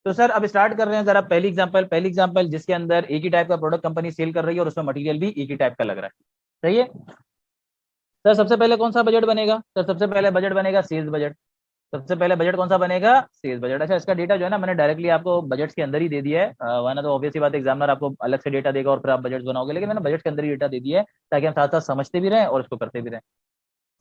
तो सर अब स्टार्ट कर रहे हैं जरा पहली एग्जांपल जिसके अंदर एक ही टाइप का प्रोडक्ट कंपनी सेल कर रही है और उसमें मटेरियल भी एक ही टाइप का लग रहा है। सही है सर। सबसे पहले कौन सा बजट बनेगा सर? सबसे पहले बजट बनेगा सेल्स बजट। सबसे पहले बजट कौन सा बनेगा? Sales budget. अच्छा, इसका डेटा जो है ना मैंने डायरेक्टली आपको बजट्स के अंदर ही दे दिया है, वरना तो ऑब्वियसली बात एग्जामिनर आपको अलग से डेटा देगा और फिर आप बजट बनाओगे, लेकिन मैंने बजट के अंदर ही डेटा दे दिया है ताकि हम साथ साथ समझते भी रहें और इसको करते भी रहें।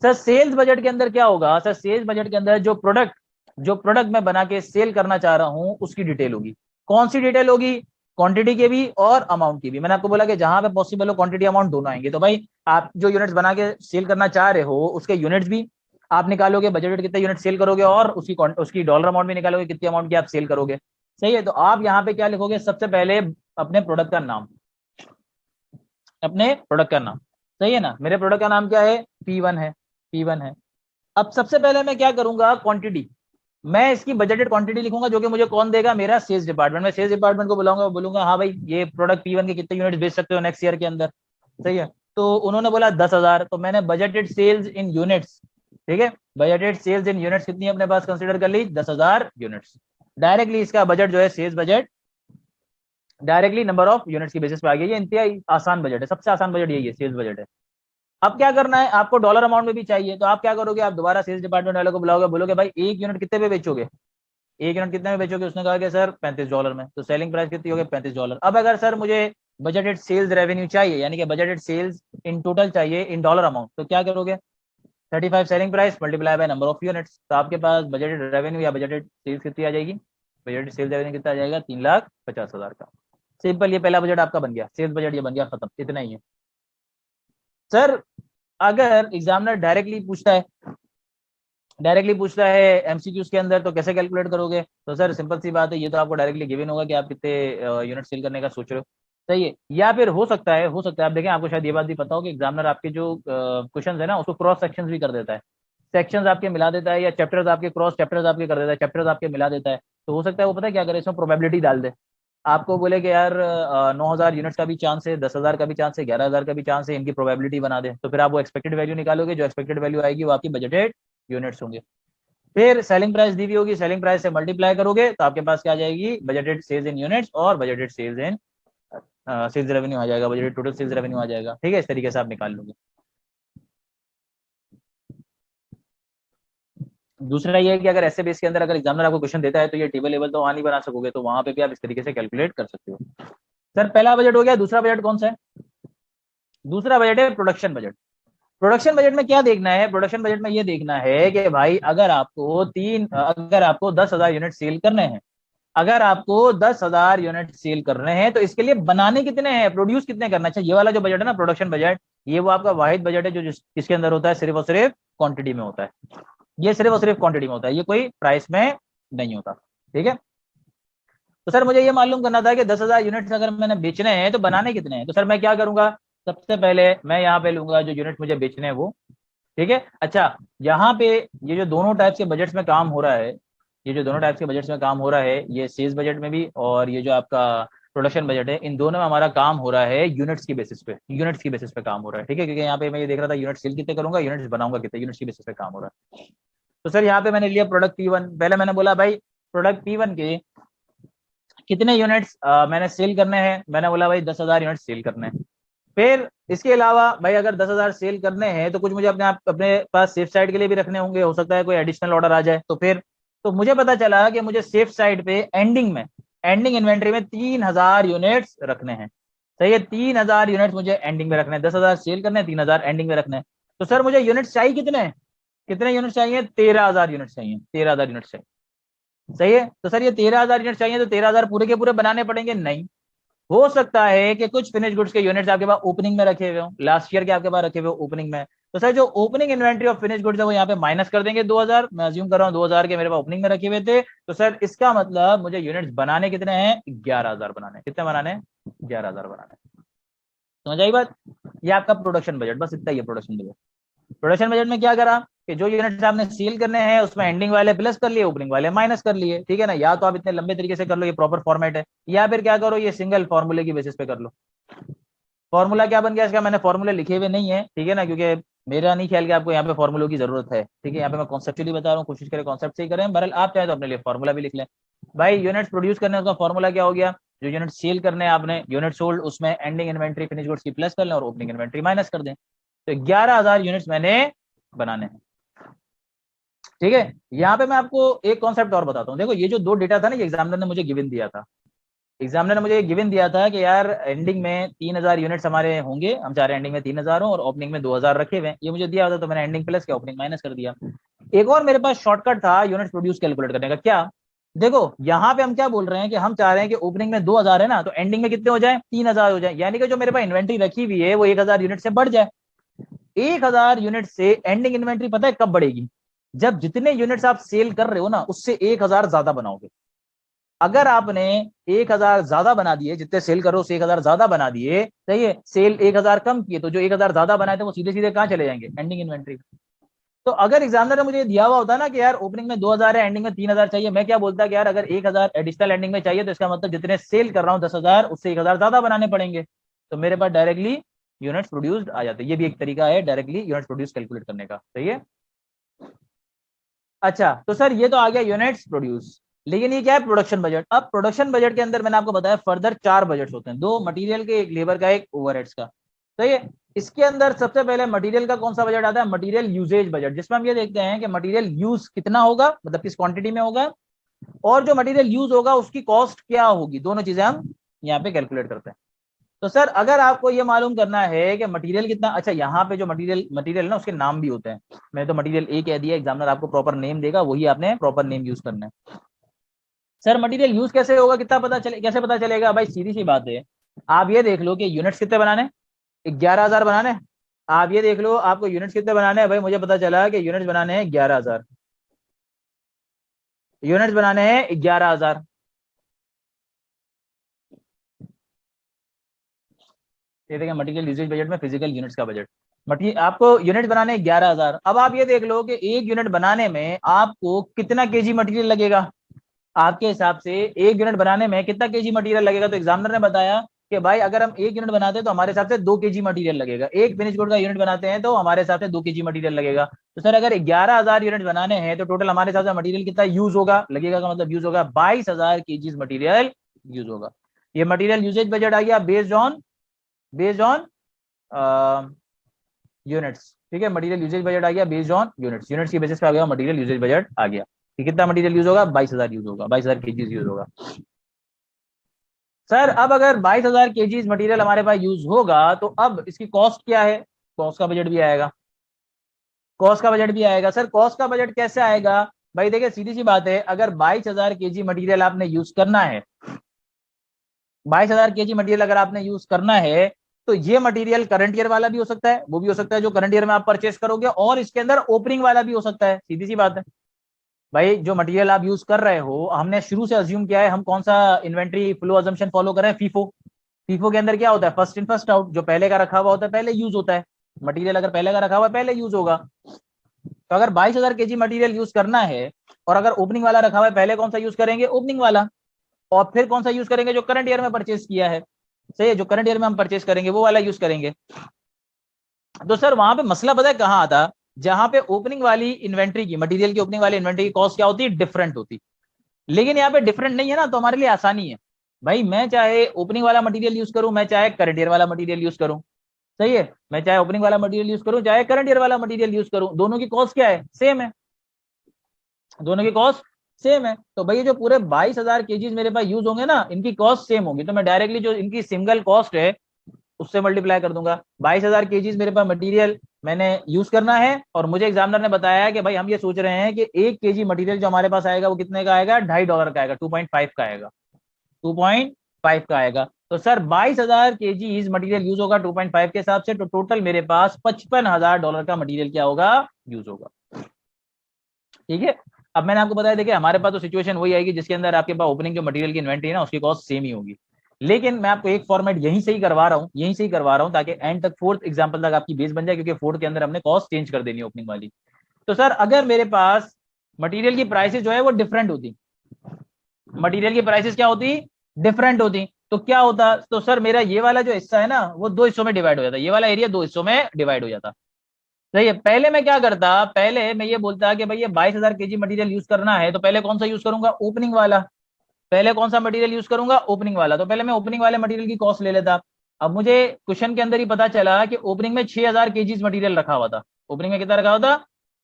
सर सेल्स बजट के अंदर क्या होगा? सर सेल्स बजट के अंदर जो प्रोडक्ट मैं बना के सेल करना चाह रहा हूं उसकी डिटेल होगी। कौन सी डिटेल होगी? क्वांटिटी के भी और अमाउंट की भी। मैंने आपको बोला कि जहां पे पॉसिबल हो क्वांटिटी अमाउंट दोनों आएंगे। तो भाई आप जो यूनिट्स बना के सेल करना चाह रहे हो उसके यूनिट्स भी आप निकालोगे, बजटेड कितने यूनिट सेल करोगे, और उसकी डॉलर अमाउंट भी निकालोगे कितनी अमाउंट की आप सेल करोगे। सही है। तो आप यहाँ पे क्या लिखोगे? सबसे पहले अपने प्रोडक्ट का नाम, अपने प्रोडक्ट का नाम। सही है ना? मेरे प्रोडक्ट का नाम क्या है? P1 है, P1 है। अब सबसे पहले मैं क्या करूंगा? क्वांटिटी। मैं इसकी बजटेड क्वांटिटी लिखूंगा जो कि मुझे कौन देगा? मेरा सेल्स डिपार्टमेंट। मैं सेल्स डिपार्टमेंट को बुलाऊंगा, बोलूंगा हाँ भाई ये प्रोडक्ट P1 के कितने यूनिट बेच सकते हो नेक्स्ट ईयर के अंदर। सही है। तो उन्होंने बोला 10,000, तो मैंने बजटेड सेल्स इन यूनिट्स, ठीक है, बजटेड सेल्स इन यूनिट्स कितनी अपने पास कंसिडर कर ली? 10,000 यूनिट्स। डायरेक्टली इसका बजट जो है sales budget directly number of units की बेसिस पे आ गई। ये इंतहाई आसान बजट है, सबसे आसान बजट यही है, सेल्स बजट है। अब क्या करना है आपको? डॉलर अमाउंट में भी चाहिए, तो आप क्या करोगे? आप दोबारा सेल्स डिपार्टमेंट वाले को बुलाओगे, बोलोगे भाई एक यूनिट कितने पे बेचोगे? एक यूनिट कितने में बेचोगे? उसने कहा कि सर $35 में। तो सेलिंग प्राइस कितनी होगी? $35। अब अगर सर मुझे बजटेड सेल्स रेवेन्यू चाहिए, यानी कि बजटेड सेल्स इन टोटल चाहिए इन डॉलर अमाउंट, तो क्या करोगे? 35 selling price multiply by number of units. तो आपके पास बजटेड रेवेन्यू या बजटेड सेल्स कितनी आ जाएगी? बजटेड सेल्स रेवेन्यू कितना आ जाएगा? 3,50,000 का। सिंपल, ये पहला बजट आपका बन गया, सेल्स बजट ये बन गया, खत्म, इतना ही है। सर अगर एग्जामिनर डायरेक्टली पूछता है एमसीक्यूज के अंदर, तो कैसे कैलकुलेट करोगे? तो सर सिंपल सी बात है, ये तो आपको डायरेक्टली गिवन होगा कि आप कितने यूनिट सेल करने का सोच रहे हो। सही है। या फिर हो सकता है आप देखें, आपको शायद ये बात भी पता हो कि एग्जामिनर आपके जो क्वेश्चन है ना उसको क्रॉस सेक्शंस भी कर देता है। सेक्शंस आपके मिला देता है, या चैप्टर्स आपके क्रॉस चैप्टर्स आपके कर देता है, चैप्टर्स आपके मिला देता है। तो हो सकता है वो पता है क्या करे, इसमें प्रोबेबिलिटी डाल दे। आपको बोले कि यार 9,000 यूनिट्स का भी चांस है, 10,000 का भी चांस है, 11,000 का भी चांस है, इनकी प्रोबेबिलिटी बना दे। तो फिर आप वो एक्सपेक्टेड वैल्यू निकालोगे, जो एक्सपेक्टेड वैल्यू आएगी वो आपकी बजटेड यूनिट्स होंगे। फिर सेलिंग प्राइस दी हुई होगी, सेलिंग प्राइस से मल्टीप्लाई करोगे तो आपके पास क्या आ जाएगी? बजटेड सेल्स इन यूनिट्स और बजटेड सेल्स इन सेल्स रेवेन्यू आ जाएगा, बजटेड टोटल सेल्स रेवेन्यू आ जाएगा। ठीक है, इस तरीके से आप निकाल लोगे। दूसरा ये है कि अगर ऐसे बेस के अंदर अगर एग्जामिनर आपको क्वेश्चन देता है तो ये टेबल लेवल तो वहां नहीं बना सकोगे, तो वहां पे भी आप इस तरीके से कैलकुलेट कर सकते हो। सर पहला बजट हो गया। दूसरा बजट कौन सा है? दूसरा बजट है प्रोडक्शन बजट। प्रोडक्शन बजट में क्या देखना है? प्रोडक्शन बजट में ये देखना है कि भाई अगर आपको 10,000 यूनिट सेल करने हैं, अगर आपको 10,000 यूनिट सेल करने हैं तो इसके लिए बनाने कितने हैं, प्रोड्यूस कितने करना चाहिए। ये वाला जो बजट है ना प्रोडक्शन बजट, ये वो आपका वाहिद बजट है जो जिसके अंदर होता है सिर्फ और सिर्फ क्वांटिटी में होता है। ये सिर्फ और सिर्फ क्वांटिटी में होता है, ये कोई प्राइस में नहीं होता। ठीक है। तो सर मुझे ये मालूम करना था कि 10,000 यूनिट्स अगर मैंने बेचने हैं तो बनाने कितने हैं। तो सर मैं क्या करूंगा? सबसे पहले मैं यहाँ पे लूंगा जो यूनिट मुझे बेचने हैं वो। ठीक है। अच्छा, यहाँ पे ये जो दोनों टाइप्स के बजट्स में काम हो रहा है, ये जो दोनों टाइप्स के बजट्स में काम हो रहा है, ये सेल्स बजट में भी और ये जो आपका प्रोडक्शन बजट है, इन दोनों में हमारा काम हो रहा है यूनिट्स की बेसिस पे, यूनिट्स की बेसिस पे काम हो रहा है। ठीक है, क्योंकि यहाँ पे मैं ये देख रहा था यूनिट सेल कितने करूंगा, यूनिट्स बनाऊंगा कितने, यूनिट्स की बेसिस पे काम हो रहा है। तो सर यहाँ पे मैंने लिया प्रोडक्ट P1। पहले मैंने बोला भाई प्रोडक्ट P1 के कितने यूनिट्स मैंने सेल करने हैं। मैंने बोला भाई 10,000 यूनिट सेल करने हैं। फिर इसके अलावा भाई अगर 10,000 सेल करने हैं तो कुछ मुझे अपने पास सेफ साइड के लिए भी रखने होंगे, हो सकता है कोई एडिशनल ऑर्डर आ जाए। तो फिर तो मुझे पता चला कि मुझे सेफ साइड पे एंडिंग इन्वेंट्री में 3,000 यूनिट्स रखने हैं। सही है, 3,000 यूनिट्स मुझे एंडिंग में रखने हैं। 10,000 सेल करने हैं, 3,000 एंडिंग में रखने हैं। तो सर मुझे यूनिट्स चाहिए कितने? कितने यूनिट्स चाहिए? 13,000 यूनिट्स चाहिए, 13,000 यूनिट्स चाहिए। सही है। तो सर ये 13,000 यूनिट चाहिए, तो 13,000 पूरे के पूरे बनाने पड़ेंगे? नहीं, हो सकता है कि कुछ फिनिश गुड्स के यूनिट्स आपके पास ओपनिंग में रखे हुए हो, लास्ट ईयर के आपके पास रखे हुए ओपनिंग में। तो सर जो opening inventory of finish goods है वो यहाँ पे माइनस कर देंगे 2,000। मैं अज्यूम कर रहा हूँ 2,000 के मेरे पास ओपनिंग में रखे हुए थे। तो सर इसका मतलब मुझे यूनिट्स बनाने कितने हैं? 11,000 बनाने। कितने बनाने? 11,000 बनाने। समझ आई बात? ये आपका प्रोडक्शन बजट, बस इतना ही है प्रोडक्शन बजट। प्रोडक्शन बजट में क्या करा कि जो यूनिट्स आपने सेल करने हैं उसमें एंडिंग वाले प्लस कर लिए, ओपनिंग वाले माइनस कर लिए। ठीक है ना? या तो आप इतने लंबे तरीके से कर लो, ये प्रॉपर फॉर्मेट है, या फिर क्या करो ये सिंगल फॉर्मूले की बेसिस पे कर लो। फॉर्मूला क्या बन गया इसका? मैंने फॉर्मूले लिखे हुए नहीं है, ठीक है ना, क्योंकि मेरा नहीं ख्याल कि आपको यहाँ पे फॉर्मूलों की जरूरत है। ठीक है, यहाँ पे मैं कॉन्सेप्चुअली बता रहा हूँ, कोशिश करें कॉन्सेप्ट से ही करें। बहरहाल आप चाहे तो अपने लिए फॉर्मूला भी लिख लें। भाई यूनिट्स प्रोड्यूस करने का फॉर्मूला क्या हो गया, जो यूनिट सेल करने हैं आपने, यूनिट सोल्ड, उसमें एंडिंग इन्वेंट्री फिनिश गुड्स की प्लस कर लें और ओपनिंग इन्वेंट्री माइनस कर दें। तो 11,000 यूनिट्स मैंने बनाने हैं। ठीक है, यहाँ पे मैं आपको एक कॉन्सेप्ट और बताता हूँ। देखो ये जो दो डेटा था ना, ये एग्जामिनर ने मुझे गिवन दिया था। एग्जामिनर ने मुझे गिवन दिया था कि यार एंडिंग में 3,000 यूनिट्स हमारे होंगे, हम चाह रहे हैं एंडिंग में 3,000 हो और ओपनिंग में 2,000 रखे हुए, ये मुझे दिया होता तो मैंने एंडिंग प्लस किया, ओपनिंग माइनस कर दिया। एक और मेरे पास शॉर्टकट था यूनिट्स प्रोड्यूस कैलकुलेट करने का। क्या, देखो यहाँ पे हम क्या बोल रहे हैं कि हम चाह रहे हैं कि ओपनिंग में 2,000 है ना, तो एंडिंग में कितने हो जाए, 3,000 हो जाए, यानी कि जो मेरे पास इन्वेंट्री रखी हुई है वो 1,000 यूनिट से बढ़ जाए। 1,000 यूनिट से एंडिंग इन्वेंट्री पता है कब बढ़ेगी, जब जितने यूनिट्स आप सेल कर रहे हो ना उससे 1,000 ज्यादा बनाओगे। अगर आपने 1,000 ज्यादा बना दिए, जितने सेल करो उससे 1,000 ज्यादा बना दिए, सही है, सेल 1,000 कम किए, तो जो 1,000 ज्यादा बनाए थे वो सीधे सीधे कहां चले जाएंगे, एंडिंग इन्वेंट्री। तो अगर एग्जामिनर ने मुझे दिया हुआ होता ना कि यार ओपनिंग में 2,000 है, एंडिंग में 3,000 चाहिए, मैं क्या बोलता कि यार अगर 1,000 एडिशनल एंडिंग में चाहिए तो इसका मतलब जितने सेल कर रहा हूँ 10,000, उससे 1,000 ज्यादा बनाने पड़ेंगे, तो मेरे पास डायरेक्टली यूनिट्स प्रोड्यूस्ड आ जाते हैं। ये भी एक तरीका है डायरेक्टली यूनिट्स प्रोड्यूस कैलकुलेट करने का, सही है। अच्छा तो सर ये तो आ गया यूनिट्स प्रोड्यूस, लेकिन ये क्या है, प्रोडक्शन बजट। अब प्रोडक्शन बजट के अंदर मैंने आपको बताया फर्दर 4 बजट्स होते हैं, 2 मटेरियल के, एक लेबर का, एक ओवरहेड्स का, सही है। इसके अंदर सबसे पहले मटेरियल का कौन सा बजट आता है, मटेरियल यूजेज बजट, जिसमें हम ये देखते हैं कि मटेरियल यूज कितना होगा, मतलब किस क्वांटिटी में होगा, और जो मटेरियल यूज होगा उसकी कॉस्ट क्या होगी, दोनों चीजें हम यहाँ पे कैलकुलेट करते हैं। तो सर अगर आपको ये मालूम करना है कि मटेरियल कितना, अच्छा यहाँ पे जो मटेरियल मटेरियल ना उसके नाम भी होते हैं, मैंने तो मटेरियल ए कह दिया, एग्जामिनर आपको प्रॉपर नेम देगा, वही आपने प्रॉपर नेम यूज करना है। सर मटेरियल यूज कैसे होगा, कितना पता चले, कैसे पता चलेगा, भाई सीधी सी बात है, आप ये देख लो कि यूनिट्स कितने बनाने, 11,000 बनाने हैं। आप ये देख लो आपको यूनिट्स कितने बनाने हैं, भाई मुझे पता चला कि यूनिट्स बनाने हैं 11,000, यूनिट्स बनाने हैं 11,000। ये देखिए मटेरियल यूजेज बजट में फिजिकल यूनिट्स का बजट, मटेरियल आपको यूनिट बनाने 11,000। अब आप ये देख लो कि एक यूनिट बनाने में आपको कितना केजी मटेरियल लगेगा, आपके हिसाब से एक यूनिट बनाने में कितना केजी मटेरियल लगेगा। तो एग्जामिनर ने बताया कि भाई अगर हम एक यूनिट बनाते हैं तो हमारे हिसाब से 2 केजी मटेरियल लगेगा, एक फिनिश गुड का यूनिट बनाते हैं तो हमारे हिसाब से 2 केजी मटेरियल लगेगा। तो सर अगर 11,000 यूनिट बनाने हैं तो टोटल हमारे हिसाब से मटेरियल कितना यूज होगा, लगेगा का मतलब यूज होगा 22,000 केजीज मटेरियल यूज होगा। ये मटेरियल यूजेज बजट आ गया बेस्ड ऑन यूनिट्स। ठीक है, मटेरियल यूजेज बजट आ गया बेस्ड ऑन यूनिट्स, यूनिट्स की बेसिस पे आ गया मटेरियल यूजेज बजट आ गया कि कितना मटेरियल यूज होगा, 22,000 यूज होगा, 22,000 केजीज यूज होगा। सर अब अगर 22,000 केजीज मटेरियल हमारे पास यूज होगा तो अब इसकी कॉस्ट क्या है, कॉस्ट का बजट भी आएगा, कॉस्ट का बजट भी आएगा। सर कॉस्ट का बजट कैसे आएगा, भाई देखिए सीधी सी बात है, अगर 22,000 केजी मटेरियल आपने यूज करना है, 22,000 केजी मटेरियल अगर आपने यूज करना है, तो ये मटेरियल करंट ईयर वाला भी हो सकता है, वो भी हो सकता है जो करंट ईयर में आप परचेस करोगे, और इसके अंदर ओपनिंग वाला भी हो सकता है, सीधी सी बात है। भाई जो मटेरियल आप यूज कर रहे हो, हमने शुरू से अज्यूम किया है, हम कौन सा इन्वेंट्री फ्लो अजम्पशन फॉलो कर रहे हैं, फीफो। फीफो के अंदर क्या होता है, फर्स्ट इन फर्स्ट आउट, जो पहले का रखा हुआ होता है पहले यूज होता है, मटेरियल अगर पहले का रखा हुआ है पहले यूज होगा। तो अगर 22,000 केजी मटेरियल यूज करना है और अगर ओपनिंग वाला रखा हुआ है, पहले कौन सा यूज करेंगे, ओपनिंग वाला, और फिर कौन सा यूज करेंगे, जो करंट ईयर में परचेस किया है, सही है, जो करंट ईयर में हम परचेस करेंगे वो वाला यूज करेंगे। तो सर वहां पे मसला पता है कहाँ आता, जहां पे ओपनिंग वाली इन्वेंट्री की, मटेरियल की ओपनिंग वाली इन्वेंट्री की कॉस्ट क्या होती है, डिफरेंट होती। लेकिन यहाँ पे डिफरेंट नहीं है ना, तो हमारे लिए आसानी है, भाई मैं चाहे ओपनिंग वाला मटेरियल यूज करूं, मैं चाहे करंट ईयर वाला मटेरियल यूज करूं, सही है, मैं चाहे ओपनिंग वाला मटेरियल यूज करूं चाहे करंट ईयर वाला मटेरियल यूज करूं, दोनों की कॉस्ट क्या है, सेम है, दोनों की कॉस्ट सेम है। तो भाई जो पूरे 22,000 केजीज मेरे पास यूज होंगे ना, इनकी कॉस्ट सेम होगी, तो मैं डायरेक्टली जो इनकी सिंगल कॉस्ट है उससे मल्टीप्लाई कर दूंगा। 22,000 केजीज मेरे पास मटेरियल मैंने यूज करना है, और मुझे एग्जामिनर ने बताया है कि भाई हम ये सोच रहे हैं कि 1 केजी मटेरियल जो हमारे पास आएगा वो कितने का आएगा, $2.5 का आएगा, 2.5 का आएगा, 2.5 का आएगा। तो सर 22,000 केजीज मटेरियल यूज होगा 2.5 के हिसाब से, तो टोटल मेरे पास $55,000 का मटेरियल क्या होगा, यूज होगा। ठीक है, अब मैंने आपको बताया देखिए हमारे पास तो सिचुएशन वही आएगी जिसके अंदर आपके पास ओपनिंग जो मटेरियल की इन्वेंट्री है ना उसकी कॉस्ट सेम ही होगी, लेकिन मैं आपको एक फॉर्मेट यहीं से ही करवा रहा हूँ, यहीं से ही करवा रहा हूँ ताकि एंड तक फोर्थ एग्जांपल तक आपकी बेस बन जाए, क्योंकि फोर्थ के अंदर हमने कॉस्ट चेंज कर देनी है ओपनिंग वाली। तो सर अगर मेरे पास मटेरियल की प्राइसेस जो है वो डिफरेंट होती, मटेरियल की प्राइसेस क्या होती, डिफरेंट होती, तो क्या होता, तो सर मेरा ये वाला जो हिस्सा है ना वो 2 हिस्सों में डिवाइड हो जाता, ये वाला एरिया 2 हिस्सों में डिवाइड हो जाता। सही है, पहले मैं क्या करता, पहले मैं ये बोलता कि भाई ये 22,000 केजी मटेरियल यूज करना है, तो पहले कौन सा यूज करूंगा, ओपनिंग वाला, पहले कौन सा मटेरियल यूज करूंगा, ओपनिंग वाला, तो पहले मैं ओपनिंग वाले मटेरियल की कॉस्ट ले लेता। अब मुझे क्वेश्चन के अंदर ही पता चला कि ओपनिंग में 6000 केजीज मटेरियल रखा हुआ था, ओपनिंग में कितना रखा हुआ था,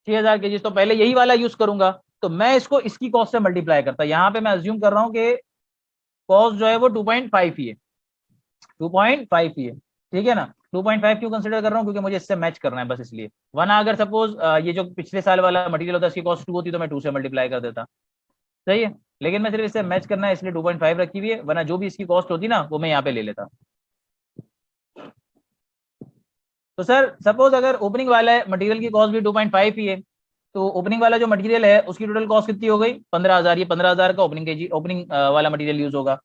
6000 केजीज, तो पहले यही वाला यूज करूंगा, तो मैं इसको इसकी कॉस्ट से मल्टीप्लाई करता। यहाँ पे मैं अज्यूम कर रहा हूँ कि कॉस्ट जो है वो 2.5 ही है, 2.5 ही है, ठीक है ना। 2.5 क्यों कंसिडर कर रहा हूँ, क्योंकि मुझे इससे मैच करना है बस इसलिए, वरना अगर सपोज ये जो पिछले साल वाला मटेरियल होता है इसकी कॉस्ट 2 होती तो मैं 2 से मल्टीप्लाई कर देता, सही है, लेकिन मैं सिर्फ इससे मैच करना है इसलिए 2.5 रखी हुई है, वरना जो भी इसकी कॉस्ट होती ना वो मैं यहाँ पे ले लेता। तो सर सपोज अगर ओपनिंग वाला है मटेरियल की कॉस्ट भी 2.5 ही है, तो ओपनिंग वाला जो मटेरियल है उसकी टोटल कॉस्ट कितनी हो गई, 15,000, ये 15,000 का ओपनिंग केजी ओपनिंग वाला मटेरियल यूज होगा,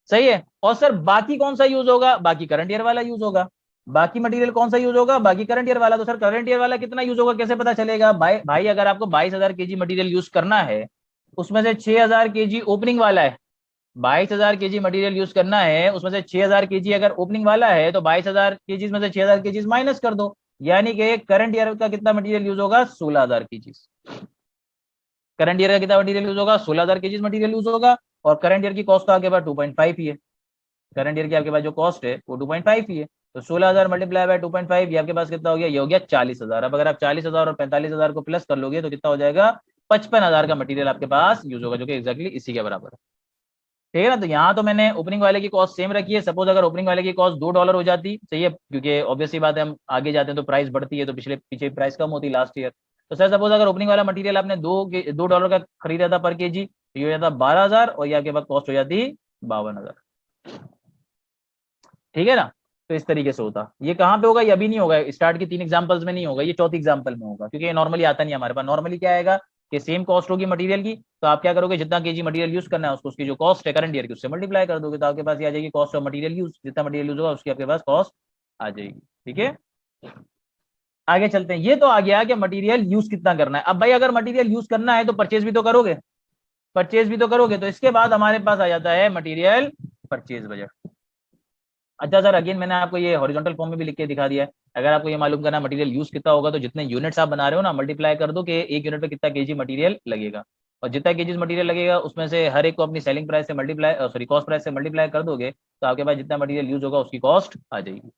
सही है। और सर बाकी कौन सा यूज होगा, बाकी करंट ईयर वाला यूज होगा, बाकी मटेरियल कौन सा यूज होगा, बाकी करंट ईयर वाला। तो सर करंट ईयर वाला कितना यूज होगा कैसे पता चलेगा, भाई अगर आपको 22,000 केजी मटेरियल यूज करना है, उसमें से 6,000 केजी ओपनिंग वाला है, 22,000 केजी मटेरियल यूज करना है, उसमें से 6,000 केजी अगर ओपनिंग वाला है, तो 22,000 केजी में से 6,000 केजी माइनस कर दो, यानी कि करंट ईयर का कितना मटेरियल यूज होगा, 16,000 केजी। करंट ईयर का कितना मटेरियल यूज होगा, 16,000 केजी मटेरियल यूज होगा, और करंट ईयर की कॉस्ट तो आपके पास 2.5 ही है, करंट ईयर की आपके पास जो कॉस्ट है वो 2.5 ही है, तो 16,000 मल्टीप्लाई बाय 2.5, ये आपके पास कितना हो गया, ये हो गया 40,000। अब अगर आप 40,000 और 45,000 को प्लस कर लोगे तो कितना हो जाएगा, 55,000 का मटेरियल आपके पास यूज होगा, जो कि एक्जैक्टली इसी के बराबर है, ठीक है ना। तो यहाँ तो मैंने ओपनिंग वाले की कॉस्ट सेम रखी है, सपोज अगर ओपनिंग वाले की कॉस्ट $2 हो जाती, सही है, क्योंकि ऑब्वियसली बात है हम आगे जाते हैं तो प्राइस बढ़ती है, तो पिछले पीछे प्राइस कम होती लास्ट ईयर। तो सर सपोज अगर ओपनिंग वाला मटेरियल आपने $2 का खरीदा था पर केजी, तो ये हो जाता 12,000, और ये आपके पास कॉस्ट हो जाती 52,000, ठीक है ना। तो इस तरीके से होता, ये कहाँ पे होगा, ये अभी नहीं होगा, स्टार्ट की 3 एग्जांपल्स में नहीं होगा, ये चौथी एग्जांपल में होगा, क्योंकि ये नॉर्मली आता नहीं हमारे पास। नॉर्मली क्या आएगा कि सेम कॉस्ट होगी मटेरियल की, तो आप क्या करोगे, जितना केजी मटेरियल यूज करना है उसको उसकी जो कॉस्ट है करंट ईयर की उससे मल्टीप्लाई कर दोगे, तो आपके पास ये आ जाएगी कॉस्ट ऑफ मटेरियल यूज, जितना मटेरियल यूज होगा उसकी आपके पास कॉस्ट आ जाएगी, ठीक है। आगे चलते हैं, ये तो आ गया कि मटेरियल यूज कितना करना है। अब भाई अगर मटेरियल यूज करना है तो परचेज भी तो करोगे, परचेज भी तो करोगे, तो इसके बाद हमारे पास आ जाता है मटेरियल परचेज बजट। अच्छा सर अगेन मैंने आपको ये हॉरिजॉन्टल फॉर्म में भी लिख के दिखा दिया है, अगर आपको ये मालूम करना मटेरियल यूज कितना होगा, तो जितने यूनिट्स आप बना रहे हो ना मल्टीप्लाई कर दो कि एक यूनिट पे कितना केजी मटेरियल लगेगा, और जितना केजी मटेरियल लगेगा उसमें से हर एक को अपनी सेलिंग प्राइस से मल्टीप्लाई सॉरी कॉस्ट प्राइस से मल्टीप्लाई कर दोगे, तो आपके पास जितना मटेरियल यूज होगा उसकी कॉस्ट आ जाएगी।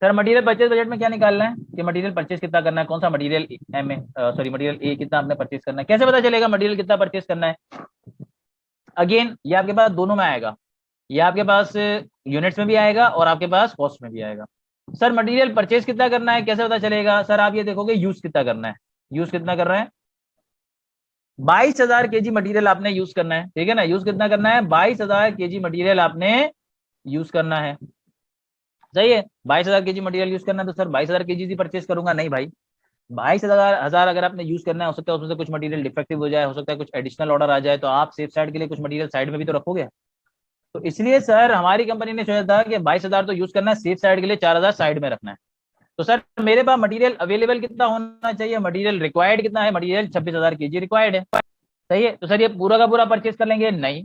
सर मटेरियल परचेज बजट में क्या निकालना है कि मटेरियल परचेज कितना करना है, कौन सा material M A sorry material A कितना आपने परचेज करना है, कैसे पता चलेगा मटेरियल कितना परचेज करना है। अगेन ये आपके पास दोनों में आएगा, ये आपके पास यूनिट्स में भी आएगा और आपके पास कॉस्ट में भी आएगा। सर मटेरियल परचेज कितना करना है कैसे पता चलेगा, सर आप ये देखोगे यूज कितना करना है, यूज कितना कर रहे हैं, 22,000 केजी मटेरियल आपने यूज करना है, ठीक है ना, यूज कितना करना है, 22,000 केजी मटेरियल आपने यूज करना है, सही है। 22,000 केजी मटेरियल यूज करना है, तो सर 22,000 केजी ही परचेज करूंगा, नहीं भाई, 22,000 अगर आपने यूज करना है, हो सकता है उसमें से कुछ मटेरियल डिफेक्टिव हो जाए, हो सकता है कुछ एडिशनल ऑर्डर आ जाए, तो आप सेफ साइड के लिए कुछ मटेरियल साइड में भी तो रखोगे। तो इसलिए सर हमारी कंपनी ने सोचा था कि 22,000 तो यूज करना है, सेफ साइड के लिए 4,000 साइड में रखना है। तो सर मेरे पास मटेरियल अवेलेबल कितना होना चाहिए, मटेरियल रिक्वायर्ड कितना है, मटेरियल 26,000 केजी रिक्वायर्ड है, सही है। तो सर ये पूरा का पूरा परचेज कर लेंगे, नहीं,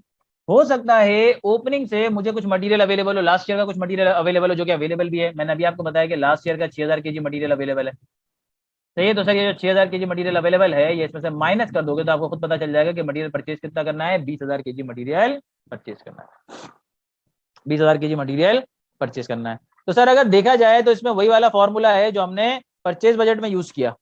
हो सकता है ओपनिंग से मुझे कुछ मटेरियल अवेलेबल हो, लास्ट ईयर का कुछ मटेरियल अवेलेबल हो, जो कि अवेलेबल भी है, मैंने अभी आपको बताया कि लास्ट ईयर का 6,000 केजी मटेरियल अवेलेबल है, सही है। तो सर ये जो 6,000 केजी मटेरियल अवेलेबल है, ये इसमें से माइनस कर दोगे तो आपको खुद पता चल जाएगा कि मटेरियल परचेज कितना करना है, 20,000 केजी मटेरियल परचेज करना है, 20,000 केजी मटेरियल परचेज करना है। तो सर अगर देखा जाए तो इसमें वही वाला फॉर्मूला है जो हमने परचेज बजट में यूज किया,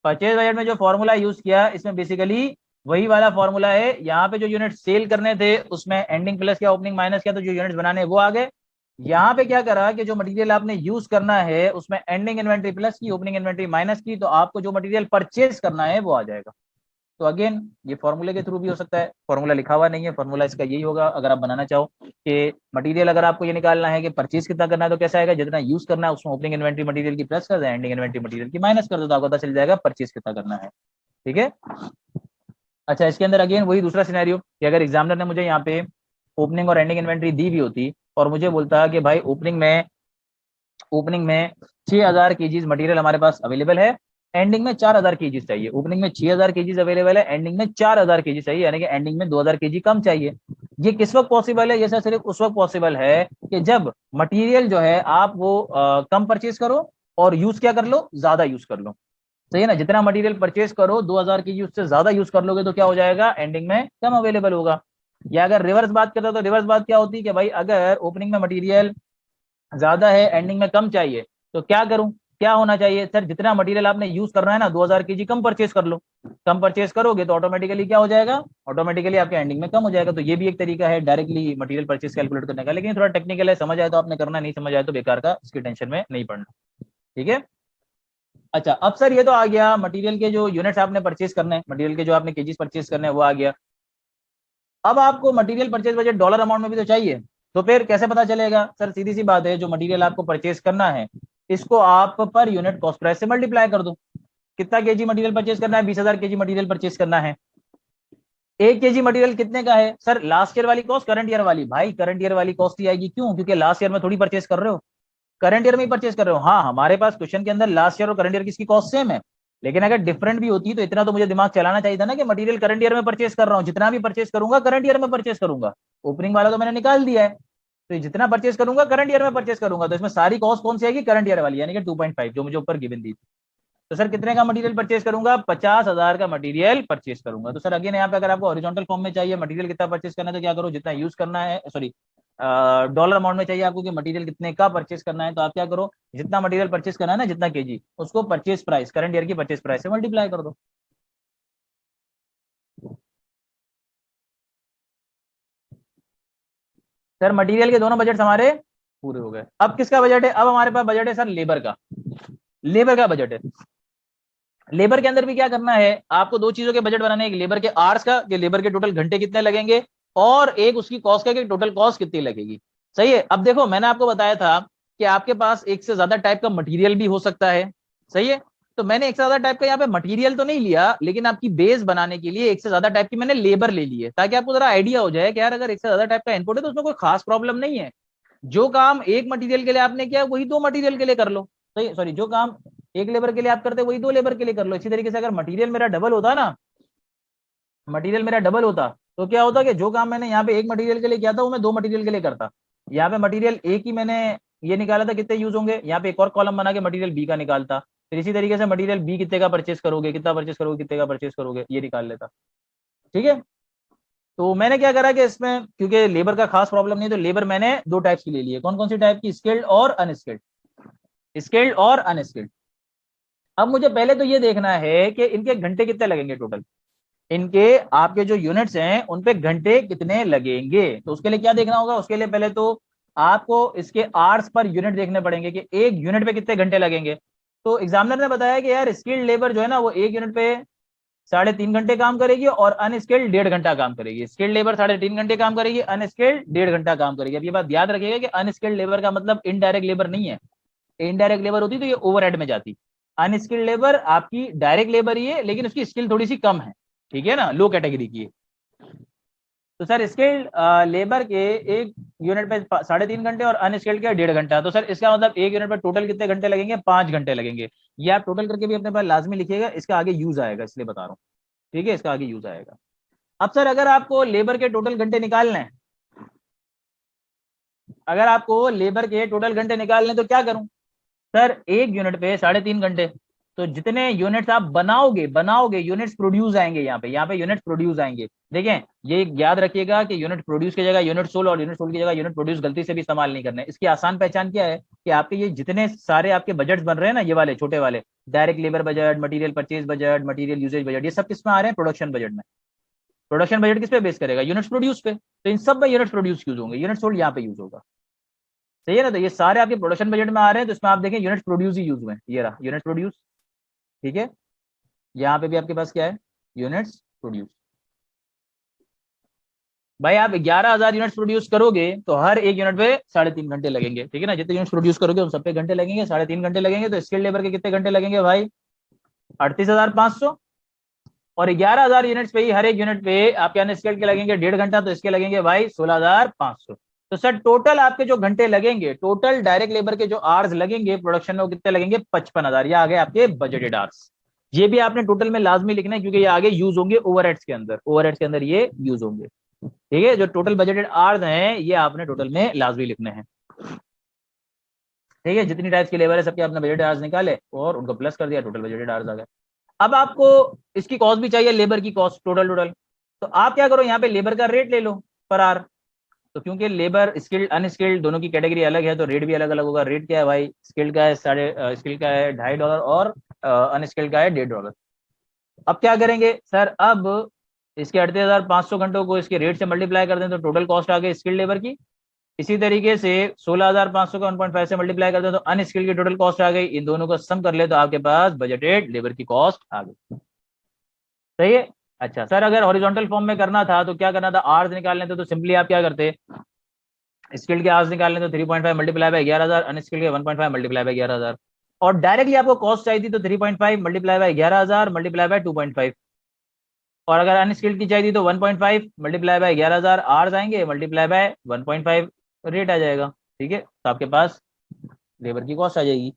परचेज बजट में जो फॉर्मूला यूज किया इसमें बेसिकली वही वाला फॉर्मूला है। यहाँ पे जो यूनिट सेल करने थे उसमें एंडिंग प्लस किया, ओपनिंग माइनस किया, तो जो यूनिट्स बनाने वो आ गए। यहाँ पे क्या करा कि जो मटेरियल आपने यूज करना है उसमें एंडिंग इन्वेंट्री प्लस की, ओपनिंग इन्वेंट्री माइनस की, तो आपको जो मटेरियल परचेज करना है वो आ जाएगा। तो अगेन ये फॉर्मूले के थ्रू भी हो सकता है, फॉर्मूला लिखा हुआ नहीं है, फॉर्मूला इसका यही होगा अगर आप बनाना चाहो कि मटेरियल अगर आपको ये निकालना है कि परचेज कितना करना है, तो कैसा आएगा, जितना यूज करना है उसमें ओपनिंग इन्वेंट्री मटेरियल की प्लस कर दे, एंडिंग इन्वेंट्री मटेरियल की माइनस कर दो, तो आपको पता चल जाएगा परचेज कितना करना है, ठीक है। अच्छा इसके अंदर अगेन वही दूसरा सिनेरियो कि अगर एग्जामिनर ने मुझे यहाँ पे ओपनिंग और एंडिंग इन्वेंट्री दी भी होती और मुझे बोलता कि भाई ओपनिंग में 6,000 केजीज मटेरियल हमारे पास अवेलेबल है, एंडिंग में 4,000 केजीज चाहिए, ओपनिंग में 6,000 केजीज अवेलेबल है, एंडिंग में 4,000 केजी चाहिए, यानी कि एंडिंग में 2,000 केजी कम चाहिए। ये किस वक्त पॉसिबल है, ये सर सिर्फ उस वक्त पॉसिबल है कि जब मटेरियल जो है आप वो कम परचेज करो और यूज क्या कर लो, ज्यादा यूज कर लो, सही है ना, जितना मटेरियल परचेज करो 2000 की उससे ज्यादा यूज कर लोगे तो क्या हो जाएगा, एंडिंग में कम अवेलेबल होगा। या अगर रिवर्स बात करते हो तो रिवर्स बात क्या होती है कि भाई अगर ओपनिंग में मटेरियल ज्यादा है, एंडिंग में कम चाहिए, तो क्या करूं, क्या होना चाहिए सर, जितना मटेरियल आपने यूज करना है ना 2000 की कम परचेज कर लो। कम परचेज करोगे तो ऑटोमेटिकली क्या हो जाएगा, ऑटोमेटिकली आपके एंडिंग में कम हो जाएगा। तो ये भी एक तरीका है डायरेक्टली मटेरियल परचेज कैलकुलेट करने का, लेकिन थोड़ा टेक्निकल है, समझ आए तो आपने करना, नहीं समझ आए तो बेकार का, इसकी टेंशन में नहीं पड़ना। ठीक है। अच्छा अब सर ये तो आ गया मटेरियल के जो यूनिट्स आपने परचेज करने हैं, मटेरियल के जो आपने केजीज परचेज करने हैं वो आ गया। अब आपको material purchase budget dollar amount में भी तो चाहिए, तो फिर कैसे पता चलेगा सर, सीधी सी बात है, जो मटेरियल आपको परचेज करना है इसको आप पर यूनिट कॉस्ट प्राइस से मल्टीप्लाई कर दो। कितना केजी मटेरियल परचेज करना है, 20,000 केजी मटेरियल परचेज करना है। 1 केजी मटेरियल कितने का है सर, लास्ट ईयर वाली कॉस्ट करंट ईयर वाली, भाई करंट ईयर वाली कॉस्ट ही आएगी, क्यों, क्योंकि लास्ट ईयर में थोड़ी परचेज कर रहे हो, करंट ईयर में ही परचेज कर रहे हो। हाँ हमारे पास क्वेश्चन के अंदर लास्ट ईयर और करंट ईयर की कॉस्ट सेम है, लेकिन अगर डिफरेंट भी होती तो इतना तो मुझे दिमाग चलाना चाहिए था ना कि मटेरियल करंट ईयर में परचेज कर रहा हूँ, जितना भी परचेज करूंगा करंट ईयर में परचेज करूंगा। ओपनिंग वाला तो मैंने निकाल दिया है, तो जितना परचेज करूंगा करंट ईयर में परचेज करूंगा, तो इसमें सारी कॉस्ट कौन सी आएगी, करंट ईयर वाली, यानी कि 2.5 जो मुझे ऊपर गिवन दी थी। तो सर कितने का मटेरियल परचेज करूंगा, 50,000 का मटेरियल परचेज करूंगा। तो सर अगेन यहाँ पे अगर आपको हॉरिजॉन्टल फॉर्म में चाहिए मटेरियल कितना परचेज करना है तो क्या करो, जितना यूज करना है, सॉरी डॉलर अमाउंट में चाहिए आपको कि मटेरियल कितने का परचेज करना है, तो आप क्या करो, जितना मटेरियल परचेज करना है ना, जितना केजी, उसको परचेज प्राइस करंट ईयर की परचेज प्राइस से मल्टीप्लाई कर दो। सर मटेरियल के दोनों बजट हमारे पूरे हो गए। अब किसका बजट है, अब हमारे पास बजट है सर लेबर का, लेबर का बजट है। लेबर के अंदर भी क्या करना है, आपको दो चीजों के बजट बनाने हैं, एक लेबर के आवर्स का कि लेबर के टोटल घंटे कितने लगेंगे, और एक उसकी कॉस्ट का कि टोटल कॉस्ट कितनी लगेगी। सही है। अब देखो मैंने आपको बताया था कि आपके पास एक से ज्यादा टाइप का मटेरियल भी हो सकता है। सही है। तो मैंने एक से ज्यादा टाइप का यहाँ पे मटेरियल तो नहीं लिया, लेकिन आपकी बेस बनाने के लिए एक से ज्यादा टाइप की मैंने लेबर ले ली है, ताकि आपको जरा आइडिया हो जाए कि यार अगर एक से ज्यादा टाइप का इनपुट है तो उसमें कोई खास प्रॉब्लम नहीं है। जो काम एक मटेरियल के लिए आपने किया वही दो मटेरियल के लिए कर लो। सही, सॉरी, जो काम एक लेबर के लिए आप करते वही दो लेबर के लिए कर लो। इसी तरीके से अगर मटेरियल मेरा डबल होता ना, मटेरियल मेरा डबल होता, तो क्या होता कि जो काम मैंने यहाँ पे एक मटेरियल के लिए किया था वो मैं दो मटेरियल के लिए करता। यहाँ पे मटेरियल एक ही मैंने ये निकाला था कितने यूज होंगे, यहाँ पे एक और कॉलम बना के मटेरियल बी का निकालता, फिर इसी तरीके से मटेरियल बी कितने का परचेस करोगे, कितना परचेस करोगे, कितने का परचेस करोगे, ये निकाल लेता। ठीक है। तो मैंने क्या करा कि इसमें क्योंकि लेबर का खास प्रॉब्लम नहीं, तो लेबर मैंने दो टाइप्स की ले ली है। कौन कौन सी टाइप की, स्किल्ड और अनस्किल्ड, स्किल्ड और अनस्किल्ड। अब मुझे पहले तो ये देखना है कि इनके घंटे कितने लगेंगे टोटल, इनके आपके जो यूनिट्स हैं उन पे घंटे कितने लगेंगे। तो उसके लिए क्या देखना होगा, उसके लिए पहले तो आपको इसके आवर्स पर यूनिट देखने पड़ेंगे कि एक यूनिट पे कितने घंटे लगेंगे। तो एग्जामिनर ने बताया कि यार स्किल्ड लेबर जो है ना वो एक यूनिट पे 3.5 घंटे काम करेगी और अनस्किल्ड 1.5 घंटा काम करेगी। स्किल्ड लेबर 3.5 घंटे काम करेगी, अनस्किल्ड 1.5 घंटा काम करेगी। अब ये बात याद रखिएगा कि अनस्किल्ड लेबर का मतलब इनडायरेक्ट लेबर नहीं है, इनडायरेक्ट लेबर होती तो ये ओवरहेड में जाती। अनस्किल्ड लेबर आपकी डायरेक्ट लेबर ही है, लेकिन उसकी स्किल थोड़ी सी कम है, ठीक है ना, लो कैटेगरी की है। तो सर स्किल्ड लेबर के एक यूनिट पे 3.5 घंटे और अनस्किल्ड के 1.5 घंटा, तो सर इसका मतलब एक यूनिट पे टोटल कितने घंटे लगेंगे, 5 घंटे लगेंगे। ये आप टोटल करके भी अपने पास लाजमी लिखिएगा, इसका आगे यूज आएगा इसलिए बता रहा हूँ। ठीक है, इसका आगे यूज आएगा। अब सर अगर आपको लेबर के टोटल घंटे निकालने हैं, अगर आपको लेबर के टोटल घंटे निकालने तो क्या करूं सर, एक यूनिट पे 3.5 घंटे, तो जितने यूनिट्स आप बनाओगे बनाओगे यूनिट्स प्रोड्यूस आएंगे, यहाँ पे यूनिट्स प्रोड्यूस आएंगे। देखें ये याद रखिएगा कि यूनिट प्रोड्यूस की जगह यूनिट सोल्ड और यूनिट सोल्ड की जगह यूनिट प्रोड्यूस गलती से भी इस्तेमाल नहीं करना है। इसकी आसान पहचान क्या है कि आपके ये जितने सारे आपके बजट्स बन रहे हैं ना, ये वाले छोटे वाले, direct labour budget, material purchase budget, material usage budget, ये सब किस में आ रहे हैं, प्रोडक्शन बजट में। प्रोडक्शन बजट किस पे बेस करेगा, यूनिट्स प्रोड्यूस पे, तो इन सब में यूनिट्स प्रोड्यूस यूज होंगे, यूनिट सोल्ड यहाँ पे यूज होगा। सही है ना, तो ये सारे आपके प्रोडक्शन बजट में आ रहे हैं, तो इसमें आप देखें यूनिट प्रोड्यूस ही यूज हुए, ये रहा यूनिट प्रोड्यूस। ठीक है, यहाँ पे भी आपके पास क्या है, यूनिट्स प्रोड्यूस। भाई आप 11,000 यूनिट्स प्रोड्यूस करोगे तो हर एक यूनिट पे 3.5 घंटे लगेंगे। ठीक है ना, जितने यूनिट्स प्रोड्यूस करोगे उन सब पे घंटे लगेंगे, 3.5 घंटे लगेंगे। तो स्किल्ड लेबर के कितने घंटे लगेंगे भाई, 38,500। और 11,000 यूनिट्स पे ही हर एक यूनिट पे आपके अनस्किल्ड के लगेंगे 1.5 घंटा, तो इसके लगेंगे भाई 16,500। तो सर टोटल आपके जो घंटे लगेंगे, टोटल डायरेक्ट लेबर के जो आवर्स लगेंगे प्रोडक्शन में, वो कितने लगेंगे, 55,000। ये आ गए आपके बजटेड आवर्स। ये भी आपने टोटल में लाजमी लिखना है, क्योंकि ये आगे यूज होंगे ओवरहेड्स के अंदर, ओवरहेड्स के अंदर ये यूज होंगे। ठीक है, जो टोटल बजटेड आवर्स हैं ये आपने टोटल में लाजमी लिखने हैं। ठीक है, जितनी टाइप्स की लेबर है सबके आपने बजटेड आवर्स निकाले और उनको प्लस कर दिया, टोटल बजटेड आवर्स आ गए। अब आपको इसकी कॉस्ट भी चाहिए, लेबर की कॉस्ट टोटल, तो आप क्या करो, यहाँ पे लेबर का रेट ले लो पर आवर। तो क्योंकि लेबर स्किल्ड अनस्किल्ड दोनों की कैटेगरी अलग है, तो रेट भी अलग अलग होगा। रेट क्या है भाई, स्किल्ड का है स्किल्ड का है $2.50 और अनस्किल्ड का है $1.50। अब क्या करेंगे सर, अब इसके 38,500 घंटों को इसके रेट से मल्टीप्लाई कर दें तो टोटल कॉस्ट आ गई स्किल्ड लेबर की। इसी तरीके से 16,500 को 1.5 से मल्टीप्लाई कर दें तो अनस्किल्ड की टोटल कॉस्ट आ गई। इन दोनों को सम कर ले तो आपके पास बजटेड लेबर की कॉस्ट आ गई। सही है। अच्छा सर, अगर हॉरिजॉन्टल फॉर्म में करना था तो क्या करना था, आवर्स निकालने थे तो सिंपली आप क्या करते, स्किल्ड के आवर्स निकालने तो 3.5 मल्टीप्लाई बाय 11,000, अनस्किल्ड के 1.5 मल्टीप्लाई बाय 11,000। और डायरेक्टली आपको कॉस्ट चाहिए थी तो 3.5 मल्टीप्लाई बाय 11,000 मल्टीप्लाई बाय 2.5। और अगर अनस्किल्ड की चाहिए थी तो 1.5 मल्टीप्लाई बाय 11,000 आवर्स आएंगे मल्टीप्लाई बाय 1.5 रेट आ जाएगा। ठीक है, तो आपके पास लेबर की कॉस्ट आ जाएगी।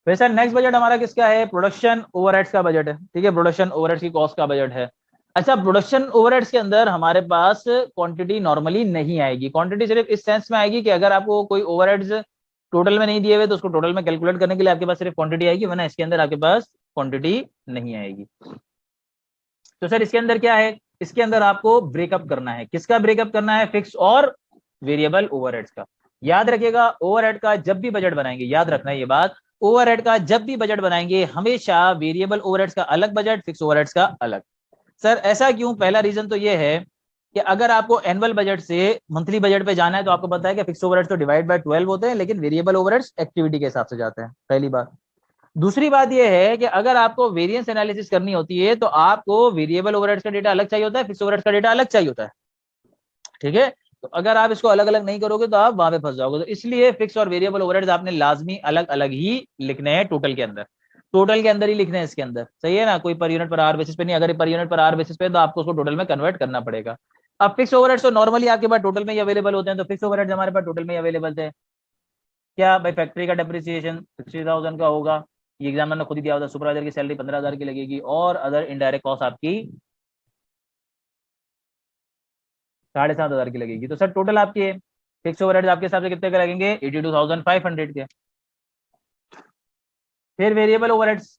फिर सर नेक्स्ट बजट हमारा किसका है, प्रोडक्शन ओवरहेड्स का बजट है। ठीक है, प्रोडक्शन ओवरहेड्स की कॉस्ट का बजट है। अच्छा, प्रोडक्शन ओवरहेड्स के अंदर हमारे पास क्वांटिटी नॉर्मली नहीं आएगी। क्वांटिटी सिर्फ इस सेंस में आएगी कि अगर आपको कोई ओवरहेड्स टोटल में नहीं दिए हुए तो उसको टोटल में कैलकुलेट करने के लिए आपके पास सिर्फ क्वांटिटी आएगी, वरना इसके अंदर आपके पास क्वांटिटी नहीं आएगी। तो सर इसके अंदर क्या है, इसके अंदर आपको ब्रेकअप करना है। किसका ब्रेकअप करना है, फिक्स और वेरिएबल ओवरहेड्स का। याद रखिएगा, ओवरहेड का जब भी बजट बनाएंगे, याद रखना है ये बात, ओवरहेड का जब भी बजट बनाएंगे हमेशा वेरिएबल ओवरहेड्स का अलग बजट, फिक्स ओवरहेड्स का अलग। सर ऐसा क्यों, पहला रीजन तो ये है कि अगर आपको एनुअल बजट से मंथली बजट पे जाना है तो आपको पता है कि फिक्स ओवरहेड्स तो डिवाइड बाय 12 होते हैं, लेकिन वेरिएबल ओवरहेड्स एक्टिविटी के हिसाब से जाते हैं, पहली बात। दूसरी बात यह है कि अगर आपको वेरिएंस एनालिसिस करनी होती है तो आपको वेरिएबल ओवरहेड्स का डेटा अलग चाहिए होता है, फिक्स ओवरहेड्स का डेटा अलग चाहिए होता है। ठीक है, तो अगर आप इसको अलग अलग नहीं करोगे तो आप वहां पे फंस जाओगे। तो इसलिए फिक्स और वेरिएबल ओवरहेड्स आपने लाजमी अलग अलग ही लिखने हैं टोटल के अंदर, टोटल के अंदर ही लिखने हैं इसके अंदर। सही है ना, कोई पर यूनिट पर आर बेसिस पे नहीं। अगर पर यूनिट पर आर बेसिस पे तो आपको उसको टोटल में कन्वर्ट करना पड़ेगा। अब फिक्स ओवरहेड्स तो नॉर्मली आपके पास टोटल में ही अवेलेबल होते हैं, तो फिक्स ओवरहेड्स हमारे पास टोटल में ही अवेलेबल थे। क्या भाई, फैक्ट्री का डेप्रिसिएशन 60,000 का होगा, ये एग्जामिनर ने खुद ही दिया होता। सुपरवाइजर की सैलरी 15,000 की लगेगी, और अदर इनडायरेक्ट कॉस्ट आपकी 7,500 की लगेगी। तो सर टोटल आपके फिक्स ओवरहेड्स आपके हिसाब से कितने के लगेंगे, 82,500 के। फिर वेरिएबल ओवरहेड्स,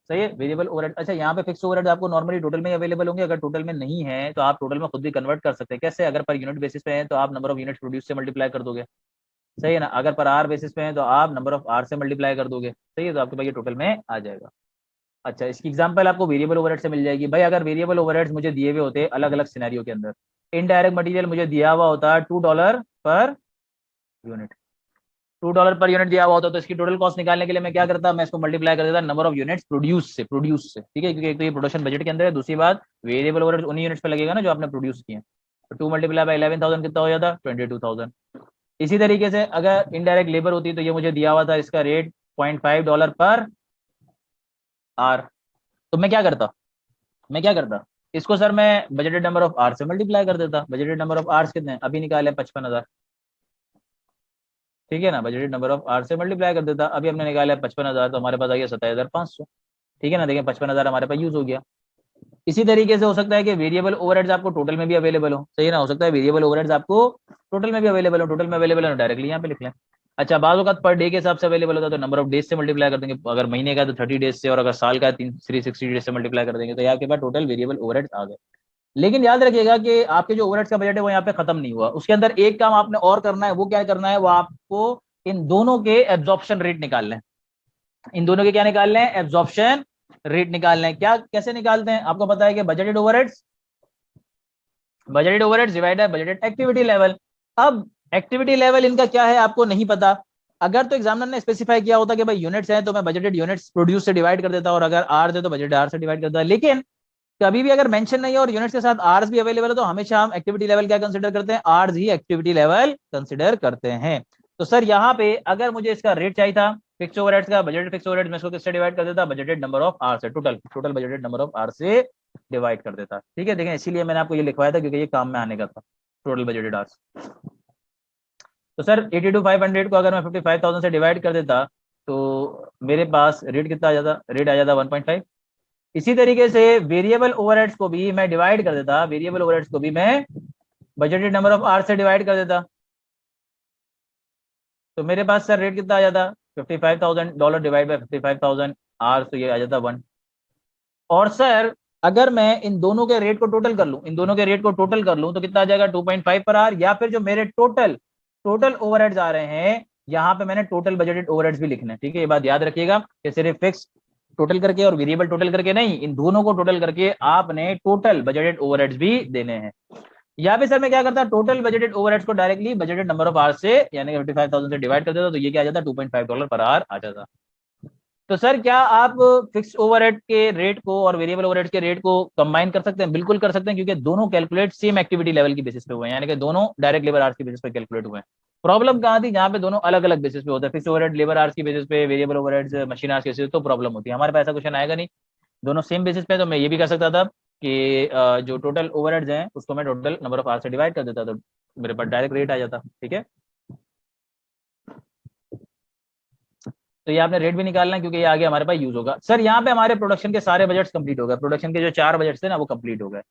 सही है, वेरिएबल ओवरहेड। अच्छा, यहाँ पे फिक्स ओवरहेड्स आपको नॉर्मली टोटल में अवेलेबल होंगे, अगर टोटल में नहीं है तो आप टोटल में खुद भी कन्वर्ट कर सकते हैं। कैसे, अगर पर यूनिट बेसिस पे है तो आप नंबर ऑफ यूनिट्स प्रोड्यूस से मल्टीप्लाई कर दोगे। सही है ना, अगर पर आर बेसिस पे है तो आप नंबर ऑफ आर से मल्टीप्लाई कर दोगे। सही है, तो आपके पास ये टोटल में आ जाएगा। अच्छा, इसकी एग्जांपल आपको वेरिएबल ओवरहेड से मिल जाएगी। भाई अगर वेरिएबल ओवरहेड्स मुझे दिए हुए होते अलग अलग सिनेरियो के अंदर, इनडायरेक्ट मटेरियल मुझे दिया हुआ होता $2 पर यूनिट, $2 पर यूनिट दिया हुआ होता, तो इसकी टोटल कॉस्ट निकालने के लिए मैं क्या करता, मैं इसको मल्टीप्लाई कर देता नंबर ऑफ यूनिट्स प्रोड्यूस से। ठीक है, क्योंकि एक तो ये प्रोडक्शन बजट के अंदर है, दूसरी बात वेरिएबल ओवरहेड उन्हीं यूनिट्स पे लगेगा ना जो आपने प्रोड्यूस किए। तो 2 मल्टीप्लाई बाय 11,000 कितना हो जाता, 22,000। इसी तरीके से अगर इनडायरेक्ट लेबर होती तो ये मुझे दिया हुआ था इसका रेट $0.5 पर आर, तो मैं क्या करता, इसको सर मैं बजटेड नंबर ऑफ आर से मल्टीप्लाई कर देता। बजटेड नंबर ऑफ आर्स कितने अभी निकाले, 55,000। ठीक है ना, बजटेड नंबर ऑफ आर से मल्टीप्लाई कर देता। अभी हमने निकाला 55,000, तो हमारे पास आ गया 27,500। ठीक है ना, देखिए 55,000 हमारे पास यूज हो गया। इसी तरीके से हो सकता है कि वेरिएबल ओवरहेड्स आपको टोटल में भी अवेलेबल हो। सही है ना, हो सकता है वेरिएबल ओवरहेड्स आपको टोटल में भी अवेलेबल हो। टोटल में अवेलेबल है तो डायरेक्टली यहाँ पे लिख लें। अच्छा, बाज़ औक़ात पर डे के हिसाब से अवेलेबल होता है तो नंबर ऑफ डेज से मल्टीप्लाई कर देंगे। अगर महीने का है तो 30 डेज से, और अगर साल का है 360 डेज से मल्टीप्लाई कर देंगे, तो यहाँ के बाद टोटल वेरिएबल ओवरहेड्स आ गए। लेकिन याद रखिएगा कि आपके जो ओवरहेड्स का बजट है वो यहाँ पे खत्म नहीं हुआ। उसके अंदर एक काम आपने और करना है, वो क्या करना है, वो आपको इन दोनों के एब्जॉर्प्शन रेट निकालने हैं। इन दोनों के क्या निकालने हैं, एब्जॉर्प्शन रेट निकालने हैं। क्या, कैसे निकालते हैं, आपको पता है कि budgeted overheads divided by budgeted activity level. अब एक्टिविटी लेवल इनका क्या है आपको नहीं पता। अगर तो एग्जामिनर ने स्पेसिफाई किया होता कि भाई यूनिट्स हैं तो मैं बजटेड यूनिट्स प्रोड्यूस से डिवाइड कर देता, और अगर आर है तो बजटेड आर से डिवाइड करता। लेकिन कभी भी अगर मेंशन नहीं है और यूनिट्स के साथ आर्स भी अवेलेबल है तो हमेशा हम एक्टिविटी लेवल क्या कंसीडर करते हैं, आर्स ही एक्टिविटी लेवल कंसीडर करते हैं। तो सर यहाँ पे अगर मुझे इसका रेट चाहिए था फिक्स ओवरहेड्स का, बजटेड फिक्स ओवरहेड्स, मैं इसको किससे डिवाइड कर देता, बजटेड नंबर ऑफ आर से, total budgeted number of hours से डिवाइड कर देता। ठीक है, देखें इसीलिए मैंने आपको ये लिखवाया था क्योंकि ये काम में आने का था, टोटल बजटेड आर्स। तो सर 82,500 को अगर मैं 55,000 से डिवाइड कर देता तो मेरे पास रेट कितना आ जाता, रेट आ जाता 1.5। इसी तरीके से वेरिएबल ओवरहेड्स को भी मैं डिवाइड कर देता, वेरिएबल ओवरहेड्स को भी मैं बजटेड नंबर ऑफ आर से डिवाइड कर देता, तो मेरे पास सर रेट कितना आ जाता, $55,000 डिवाइड बाय 55,000 आर, तो ये आ जाता 1। और सर अगर मैं इन दोनों के रेट को टोटल कर लूं, इन दोनों के रेट को टोटल कर लूं तो कितना आ जाएगा 2.5 पर आवर, या फिर जो मेरे टोटल टोटल ओवरहेड्स आ रहे हैं, यहाँ पे मैंने टोटल बजटेड ओवरहेड्स भी लिखने हैं, ठीक है, ये बात याद रखिएगा कि सिर्फ फिक्स टोटल करके और वेरिएबल टोटल करके नहीं, इन दोनों को टोटल करके आपने टोटल बजटेड ओवरहेड्स भी देने हैं। या फिर सर मैं क्या करता, टोटल बजटेड ओवरहेड्स को directly budgeted number of hours से यानी कि 55,000 से डिवाइड कर देता, तो ये क्या आ जाता, $2.5 पर आवर आ जाता। तो सर क्या आप फिक्स ओवरहेड के रेट को और वेरिएबल ओवरहेड के रेट को कंबाइन कर सकते हैं? बिल्कुल कर सकते हैं, क्योंकि दोनों कैलकुलेट सेम एक्टिविटी लेवल की बेसिस पे हुए हैं, यानी कि दोनों डायरेक्ट लेबर आवर्स की बेसिस पे कैलकुलेट हुए हैं। प्रॉब्लम कहाँ थी, जहाँ पे दोनों अलग अलग बेसिस पे होता है, फिक्स ओवरहेड लेबर आवर्स की बेसिस पे, वेरिएबल ओवरहेड मशीन आवर्स की बेसिस पे, तो प्रॉब्लम होती है। हमारे पास ऐसा क्वेश्चन आएगा नहीं, दोनों सेम बेसिस पे, तो मैं ये भी कर सकता था कि जो टोटल ओवरहेड्स हैं उसको मैं टोटल नंबर ऑफ आवर्स से डिवाइड कर देता, तो मेरे पास डायरेक्ट रेट आ जाता, ठीक है। तो ये आपने रेट भी निकालना है, क्योंकि ये आगे हमारे पास यूज होगा। सर यहाँ पे हमारे प्रोडक्शन के सारे बजट्स कंप्लीट हो गए, प्रोडक्शन के जो 4 बजट्स थे ना वो कंप्लीट हो गए।